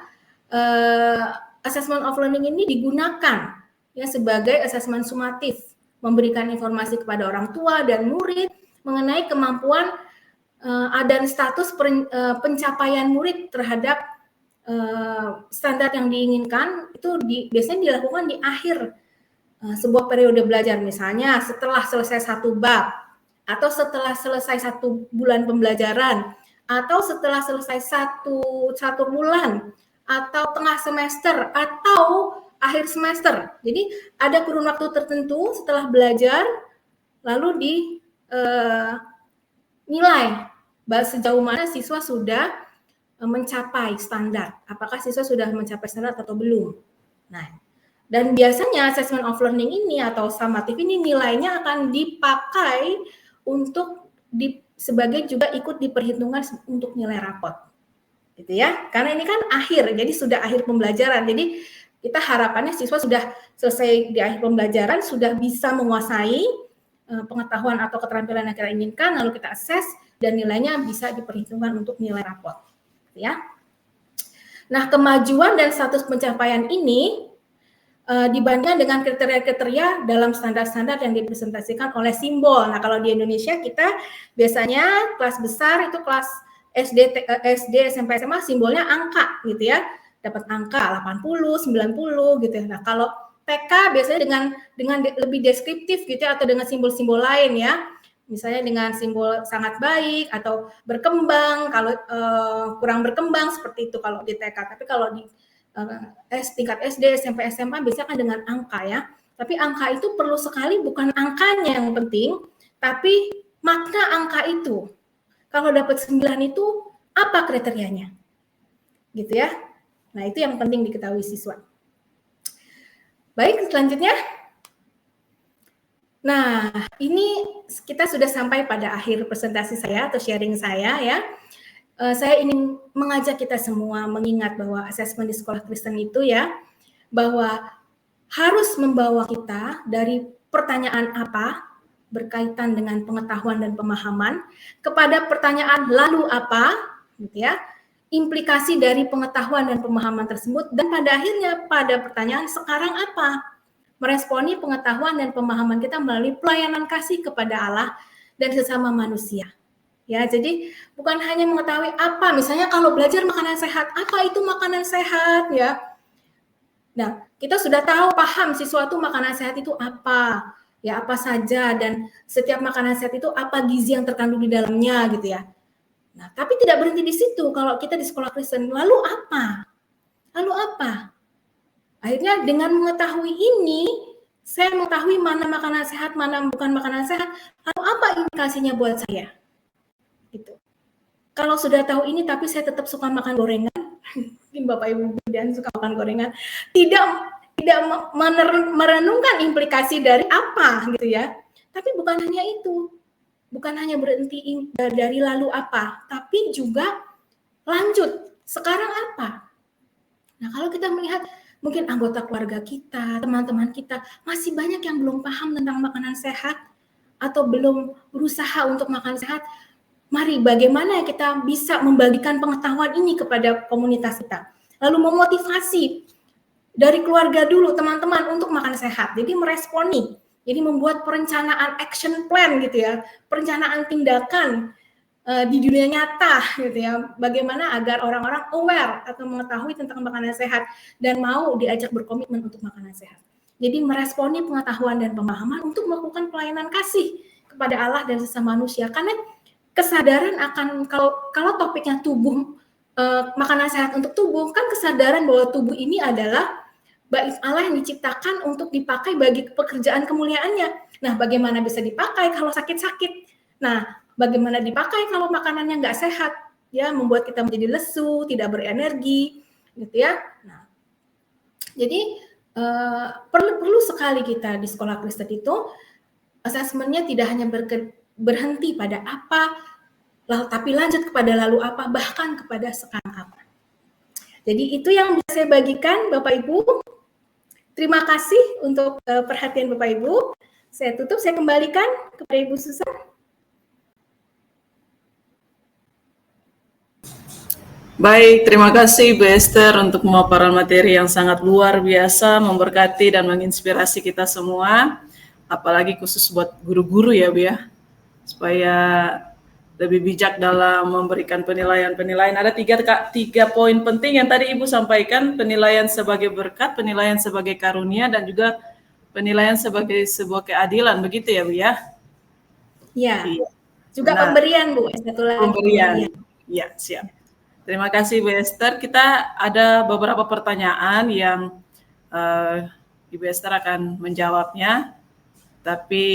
assessment of learning ini digunakan ya sebagai assessment sumatif, memberikan informasi kepada orang tua dan murid mengenai kemampuan dan status pencapaian murid terhadap standar yang diinginkan. Itu biasanya dilakukan di akhir sebuah periode belajar, misalnya setelah selesai satu bab, atau setelah selesai 1 bulan pembelajaran, atau setelah selesai satu bulan, atau tengah semester, atau akhir semester. Jadi ada kurun waktu tertentu setelah belajar, lalu dinilai sejauh mana siswa sudah mencapai standar. Apakah siswa sudah mencapai standar atau belum. Nah, dan biasanya assessment of learning ini atau summative ini nilainya akan dipakai untuk sebagai juga ikut diperhitungkan untuk nilai rapot. Gitu ya. Karena ini kan akhir, jadi sudah akhir pembelajaran. Jadi kita harapannya siswa sudah selesai di akhir pembelajaran, sudah bisa menguasai pengetahuan atau keterampilan yang kita inginkan, lalu kita assess dan nilainya bisa diperhitungkan untuk nilai rapot. Gitu ya. Nah, kemajuan dan status pencapaian ini dibandingkan dengan kriteria-kriteria dalam standar-standar yang dipresentasikan oleh simbol. Nah, kalau di Indonesia kita biasanya kelas besar itu kelas SD, SMP, SMA simbolnya angka gitu ya. Dapat angka 80, 90 gitu ya. Nah, kalau TK biasanya dengan lebih deskriptif gitu ya, atau dengan simbol-simbol lain ya. Misalnya dengan simbol sangat baik atau berkembang, kalau kurang berkembang seperti itu kalau di TK. Tapi kalau di tingkat SD, SMP, SMA biasanya kan dengan angka ya. Tapi angka itu perlu sekali bukan angkanya yang penting, tapi makna angka itu. Kalau dapat 9 itu apa kriterianya? Gitu ya. Nah, itu yang penting diketahui siswa. Baik, selanjutnya. Nah, ini kita sudah sampai pada akhir presentasi saya atau sharing saya ya. Saya ingin mengajak kita semua mengingat bahwa asesmen di sekolah Kristen itu ya, bahwa harus membawa kita dari pertanyaan apa berkaitan dengan pengetahuan dan pemahaman, kepada pertanyaan lalu apa, gitu ya, implikasi dari pengetahuan dan pemahaman tersebut, dan pada akhirnya pada pertanyaan sekarang apa, meresponi pengetahuan dan pemahaman kita melalui pelayanan kasih kepada Allah dan sesama manusia. Ya, jadi bukan hanya mengetahui apa, misalnya kalau belajar makanan sehat, apa itu makanan sehat ya. Nah, kita sudah tahu, paham sesuatu makanan sehat itu apa, ya apa saja, dan setiap makanan sehat itu apa gizi yang terkandung di dalamnya gitu ya. Nah, tapi tidak berhenti di situ kalau kita di sekolah Kristen. Lalu apa? Lalu apa? Akhirnya dengan mengetahui ini, saya mengetahui mana makanan sehat, mana bukan makanan sehat. Lalu apa implikasinya buat saya? Gitu. Kalau sudah tahu ini tapi saya tetap suka makan gorengan, mungkin Bapak Ibu dan suka makan gorengan, tidak merenungkan implikasi dari apa gitu ya. Tapi bukan hanya itu. Bukan hanya berhenti dari lalu apa, tapi juga lanjut. Sekarang apa? Nah, kalau kita melihat mungkin anggota keluarga kita, teman-teman kita masih banyak yang belum paham tentang makanan sehat atau belum berusaha untuk makan sehat. Mari bagaimana kita bisa membagikan pengetahuan ini kepada komunitas kita. Lalu memotivasi dari keluarga dulu, teman-teman, untuk makan sehat. Jadi meresponi, jadi membuat perencanaan action plan gitu ya, perencanaan tindakan di dunia nyata gitu ya. Bagaimana agar orang-orang aware atau mengetahui tentang makanan sehat dan mau diajak berkomitmen untuk makanan sehat. Jadi meresponi pengetahuan dan pemahaman untuk melakukan pelayanan kasih kepada Allah dan sesama manusia. Karena kesadaran akan kalau topiknya tubuh, makanan sehat untuk tubuh, kan kesadaran bahwa tubuh ini adalah bait Allah yang diciptakan untuk dipakai bagi pekerjaan kemuliaannya. Nah, bagaimana bisa dipakai kalau sakit-sakit? Nah, bagaimana dipakai kalau makanannya nggak sehat? Ya, membuat kita menjadi lesu, tidak berenergi, gitu ya. Nah, jadi perlu sekali kita di sekolah Kristen itu asesmennya tidak hanya berhenti pada apa, tapi lanjut kepada lalu apa, bahkan kepada sekarang apa. Jadi itu yang bisa saya bagikan, Bapak Ibu. Terima kasih untuk perhatian Bapak Ibu. Saya tutup, saya kembalikan kepada Ibu Susan. Baik, terima kasih Ibu Esther untuk pemaparan materi yang sangat luar biasa, memberkati dan menginspirasi kita semua, apalagi khusus buat guru-guru ya Bu ya, supaya lebih bijak dalam memberikan penilaian-penilaian. Ada tiga poin penting yang tadi Ibu sampaikan, penilaian sebagai berkat, penilaian sebagai karunia, dan juga penilaian sebagai sebuah keadilan, begitu ya Bu ya? Iya. Juga pemberian Bu, satu lagi. Pemberian. Ya, siap. Terima kasih Bu Esther. Kita ada beberapa pertanyaan yang Ibu Esther akan menjawabnya, tapi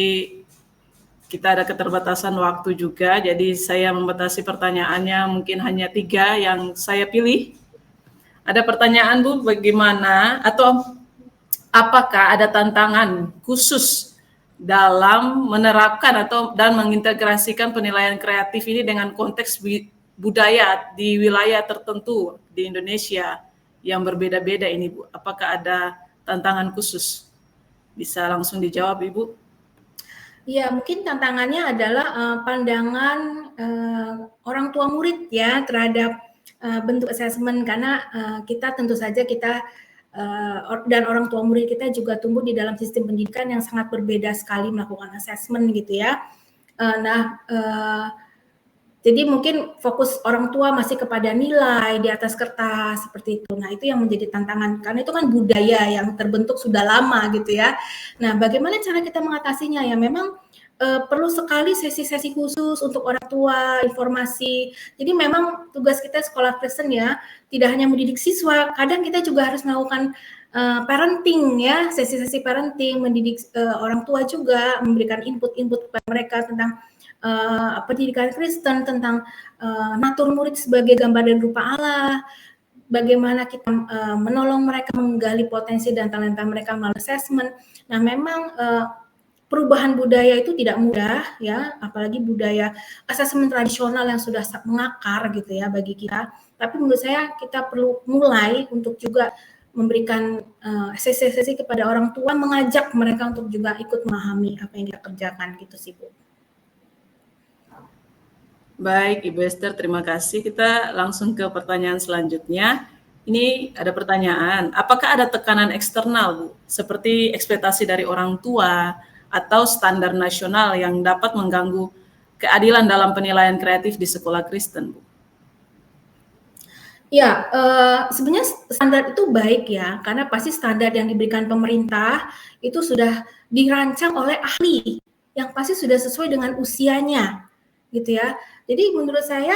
kita ada keterbatasan waktu juga, jadi saya membatasi pertanyaannya mungkin hanya 3 yang saya pilih. Ada pertanyaan Bu, bagaimana atau apakah ada tantangan khusus dalam menerapkan dan mengintegrasikan penilaian kreatif ini dengan konteks budaya di wilayah tertentu di Indonesia yang berbeda-beda ini Bu? Apakah ada tantangan khusus? Bisa langsung dijawab Ibu? Ya, mungkin tantangannya adalah pandangan orang tua murid ya terhadap bentuk asesmen, karena kita tentu saja kita dan orang tua murid kita juga tumbuh di dalam sistem pendidikan yang sangat berbeda sekali melakukan asesmen gitu ya. Jadi mungkin fokus orang tua masih kepada nilai di atas kertas seperti itu. Nah, itu yang menjadi tantangan karena itu kan budaya yang terbentuk sudah lama gitu ya. Nah, bagaimana cara kita mengatasinya ya? Memang perlu sekali sesi-sesi khusus untuk orang tua, informasi. Jadi memang tugas kita sekolah Kristen ya, tidak hanya mendidik siswa, kadang kita juga harus melakukan parenting ya, sesi-sesi parenting, mendidik orang tua juga, memberikan input-input kepada mereka tentang pendidikan Kristen, tentang natur murid sebagai gambar dan rupa Allah, bagaimana kita menolong mereka menggali potensi dan talenta mereka melalui assessment. Nah, memang perubahan budaya itu tidak mudah ya, apalagi budaya asesmen tradisional yang sudah mengakar gitu ya bagi kita. Tapi menurut saya kita perlu mulai untuk juga memberikan sesi-sesi kepada orang tua, mengajak mereka untuk juga ikut memahami apa yang kita kerjakan gitu sih Bu. Baik, Ibu Esther, terima kasih. Kita langsung ke pertanyaan selanjutnya. Ini ada pertanyaan, apakah ada tekanan eksternal, Bu, seperti ekspektasi dari orang tua atau standar nasional yang dapat mengganggu keadilan dalam penilaian kreatif di sekolah Kristen, Bu? Ya, sebenarnya standar itu baik ya, karena pasti standar yang diberikan pemerintah itu sudah dirancang oleh ahli, yang pasti sudah sesuai dengan usianya, gitu ya. Jadi menurut saya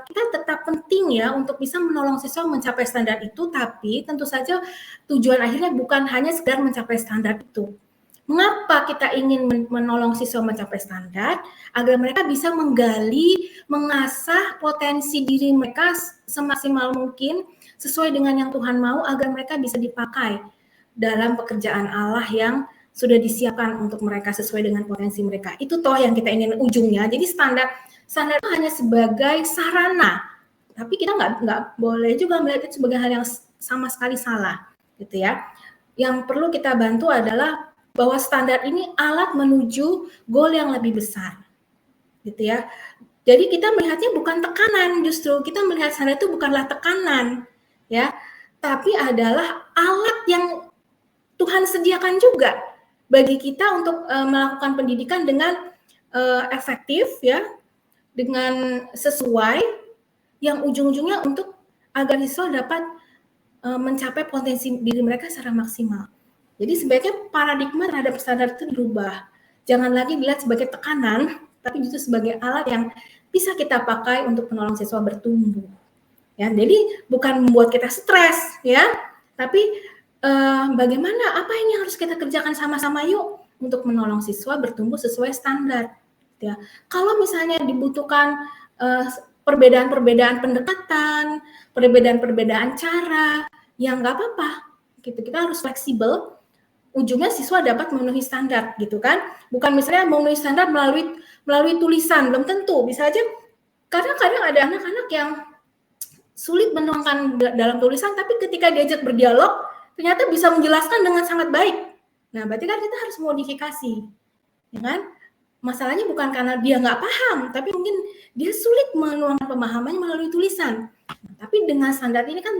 kita tetap penting ya untuk bisa menolong siswa mencapai standar itu, tapi tentu saja tujuan akhirnya bukan hanya sekedar mencapai standar itu. Mengapa kita ingin menolong siswa mencapai standar? Agar mereka bisa menggali, mengasah potensi diri mereka semaksimal mungkin sesuai dengan yang Tuhan mau, agar mereka bisa dipakai dalam pekerjaan Allah yang sudah disiapkan untuk mereka sesuai dengan potensi mereka. Itu toh yang kita ingin ujungnya. Jadi standar itu hanya sebagai sarana, tapi kita nggak boleh juga melihat itu sebagai hal yang sama sekali salah, gitu ya. Yang perlu kita bantu adalah bahwa standar ini alat menuju goal yang lebih besar, gitu ya. Jadi kita melihatnya bukan tekanan, justru kita melihat standar itu bukanlah tekanan, ya, tapi adalah alat yang Tuhan sediakan juga bagi kita untuk melakukan pendidikan dengan efektif, ya, dengan sesuai, yang ujung-ujungnya untuk agar siswa dapat mencapai potensi diri mereka secara maksimal. Jadi sebaiknya paradigma terhadap standar itu dirubah. Jangan lagi dilihat sebagai tekanan, tapi justru sebagai alat yang bisa kita pakai untuk menolong siswa bertumbuh. Ya, jadi bukan membuat kita stres, ya, tapi bagaimana, apa yang harus kita kerjakan sama-sama yuk untuk menolong siswa bertumbuh sesuai standar. Ya, kalau misalnya dibutuhkan perbedaan-perbedaan pendekatan, perbedaan-perbedaan cara, ya nggak apa-apa. Gitu, kita harus fleksibel. Ujungnya siswa dapat memenuhi standar, gitu kan? Bukan misalnya memenuhi standar melalui tulisan, belum tentu. Bisa aja kadang-kadang ada anak-anak yang sulit menuangkan dalam tulisan, tapi ketika diajak berdialog, ternyata bisa menjelaskan dengan sangat baik. Nah, berarti kan kita harus modifikasi, ya kan? Masalahnya bukan karena dia nggak paham, tapi mungkin dia sulit menuangkan pemahamannya melalui tulisan. Tapi dengan standar ini kan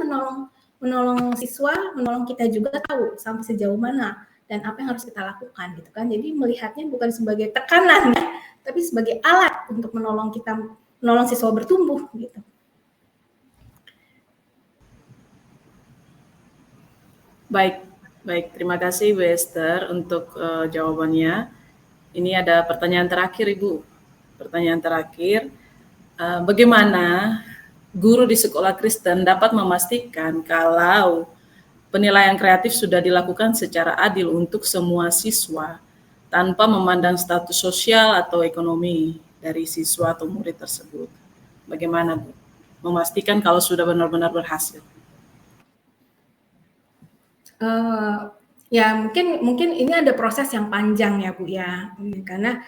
menolong siswa, menolong kita juga tahu sampai sejauh mana dan apa yang harus kita lakukan, gitu kan. Jadi melihatnya bukan sebagai tekanan, ya, tapi sebagai alat untuk menolong siswa bertumbuh, gitu. Baik, terima kasih Bu Esther untuk jawabannya. Ini ada pertanyaan terakhir, Ibu. Pertanyaan terakhir, bagaimana guru di sekolah Kristen dapat memastikan kalau penilaian kreatif sudah dilakukan secara adil untuk semua siswa tanpa memandang status sosial atau ekonomi dari siswa atau murid tersebut? Bagaimana, Bu, memastikan kalau sudah benar-benar berhasil? Ya mungkin ini ada proses yang panjang ya Bu ya, karena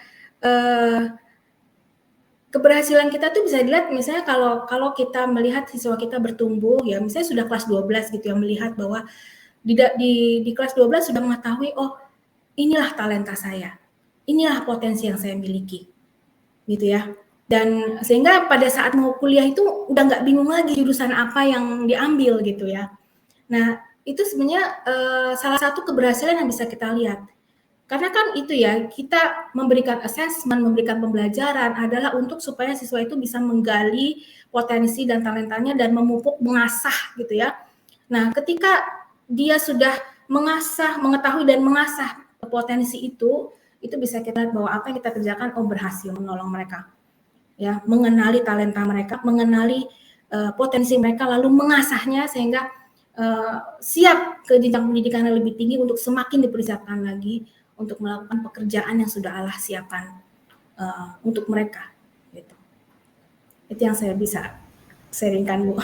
keberhasilan kita tuh bisa dilihat misalnya kalau kita melihat siswa kita bertumbuh ya, misalnya sudah kelas 12 gitu ya, melihat bahwa di kelas 12 sudah mengetahui, oh inilah talenta saya, inilah potensi yang saya miliki, gitu ya. Dan sehingga pada saat mau kuliah itu udah nggak bingung lagi jurusan apa yang diambil, gitu ya. Nah, itu sebenarnya salah satu keberhasilan yang bisa kita lihat. Karena kan itu ya, kita memberikan assessment, memberikan pembelajaran adalah untuk supaya siswa itu bisa menggali potensi dan talentanya dan memupuk, mengasah, gitu ya. Nah, ketika dia sudah mengasah, mengetahui dan mengasah potensi itu bisa kita lihat bahwa apa yang kita kerjakan, oh berhasil menolong mereka. Ya, mengenali talenta mereka, mengenali potensi mereka, lalu mengasahnya sehingga siap ke jenjang pendidikan yang lebih tinggi untuk semakin dipersiapkan lagi untuk melakukan pekerjaan yang sudah Allah siapkan untuk mereka. Gitu. Itu yang saya bisa sharingkan, Bu.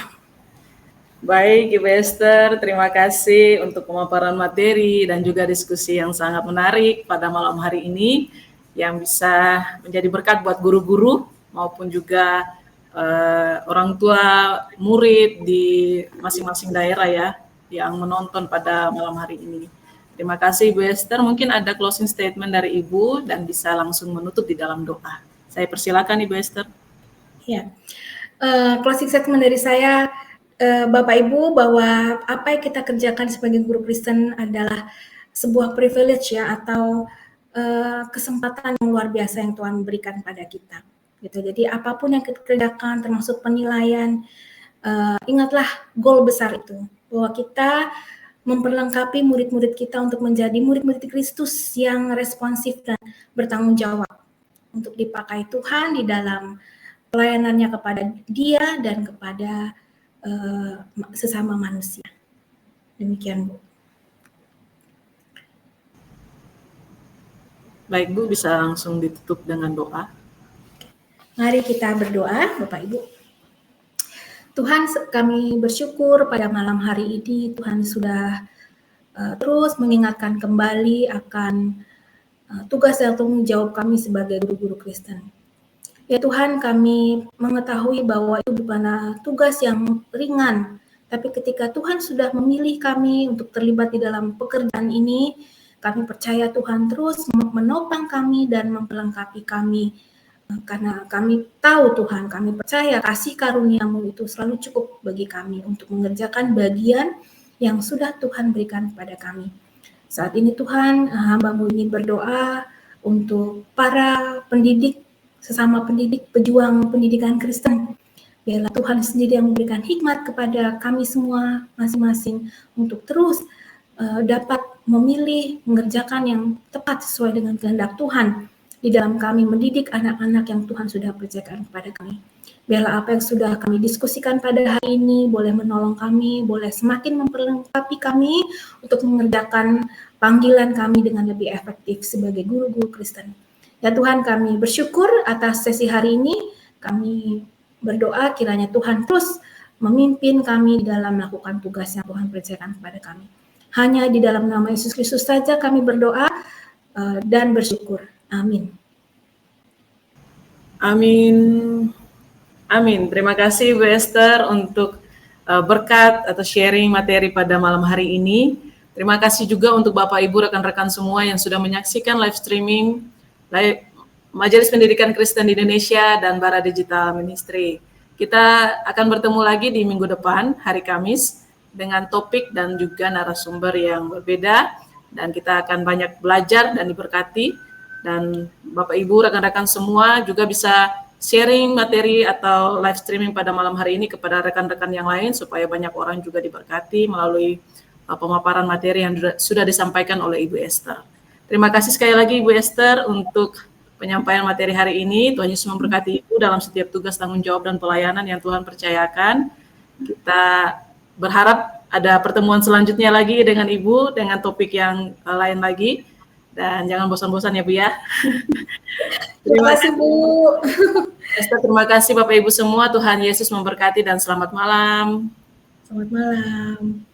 Baik, Ibu Esther, terima kasih untuk pemaparan materi dan juga diskusi yang sangat menarik pada malam hari ini yang bisa menjadi berkat buat guru-guru maupun juga orang tua murid di masing-masing daerah ya. yang menonton pada malam hari ini. Terima kasih Ibu Esther. Mungkin ada closing statement dari Ibu dan bisa langsung menutup di dalam doa. Saya persilakan Ibu Esther. Ya, closing statement dari saya, Bapak Ibu, bahwa apa yang kita kerjakan sebagai guru Kristen adalah sebuah privilege ya, atau kesempatan yang luar biasa yang Tuhan berikan pada kita. Gitu. Jadi apapun yang kita kerjakan, termasuk penilaian, ingatlah goal besar itu, bahwa kita memperlengkapi murid-murid kita untuk menjadi murid-murid Kristus yang responsif dan bertanggung jawab untuk dipakai Tuhan di dalam pelayanannya kepada Dia dan kepada sesama manusia. Demikian, Bu. Baik Bu, bisa langsung ditutup dengan doa. Mari kita berdoa, Bapak Ibu. Tuhan, kami bersyukur pada malam hari ini Tuhan sudah terus mengingatkan kembali akan tugas dan tanggung jawab kami sebagai guru-guru Kristen. Ya Tuhan, kami mengetahui bahwa itu bukanlah tugas yang ringan, tapi ketika Tuhan sudah memilih kami untuk terlibat di dalam pekerjaan ini, kami percaya Tuhan terus menopang kami dan memperlengkapi kami. Karena kami tahu Tuhan, kami percaya kasih karunia-Mu itu selalu cukup bagi kami untuk mengerjakan bagian yang sudah Tuhan berikan kepada kami. Saat ini Tuhan, hamba-Mu ingin berdoa untuk para pendidik, sesama pendidik, pejuang pendidikan Kristen. Biarlah Tuhan sendiri yang memberikan hikmat kepada kami semua masing-masing untuk terus dapat memilih, mengerjakan yang tepat sesuai dengan kehendak Tuhan di dalam kami mendidik anak-anak yang Tuhan sudah percayakan kepada kami. Biarlah apa yang sudah kami diskusikan pada hari ini boleh menolong kami, boleh semakin memperlengkapi kami untuk mengerjakan panggilan kami dengan lebih efektif sebagai guru-guru Kristen. Ya Tuhan, kami bersyukur atas sesi hari ini. Kami berdoa kiranya Tuhan terus memimpin kami dalam melakukan tugas yang Tuhan percayakan kepada kami. Hanya di dalam nama Yesus Kristus saja kami berdoa dan bersyukur. Amin. Amin. Amin. Terima kasih Bu Esther untuk berkat atau sharing materi pada malam hari ini. Terima kasih juga untuk Bapak Ibu rekan-rekan semua yang sudah menyaksikan live streaming Majelis Pendidikan Kristen di Indonesia dan Bara Digital Ministry. Kita akan bertemu lagi di minggu depan, hari Kamis, dengan topik dan juga narasumber yang berbeda, dan kita akan banyak belajar dan diberkati. Dan Bapak Ibu, rekan-rekan semua juga bisa sharing materi atau live streaming pada malam hari ini kepada rekan-rekan yang lain, supaya banyak orang juga diberkati melalui pemaparan materi yang sudah disampaikan oleh Ibu Esther. Terima kasih sekali lagi Ibu Esther untuk penyampaian materi hari ini. Tuhan Yesus memberkati Ibu dalam setiap tugas tanggung jawab dan pelayanan yang Tuhan percayakan. Kita berharap ada pertemuan selanjutnya lagi dengan Ibu dengan topik yang lain lagi. Dan jangan bosan-bosan ya Bu ya. Terima kasih Bu. Esther, terima kasih Bapak Ibu semua. Tuhan Yesus memberkati dan selamat malam. Selamat malam.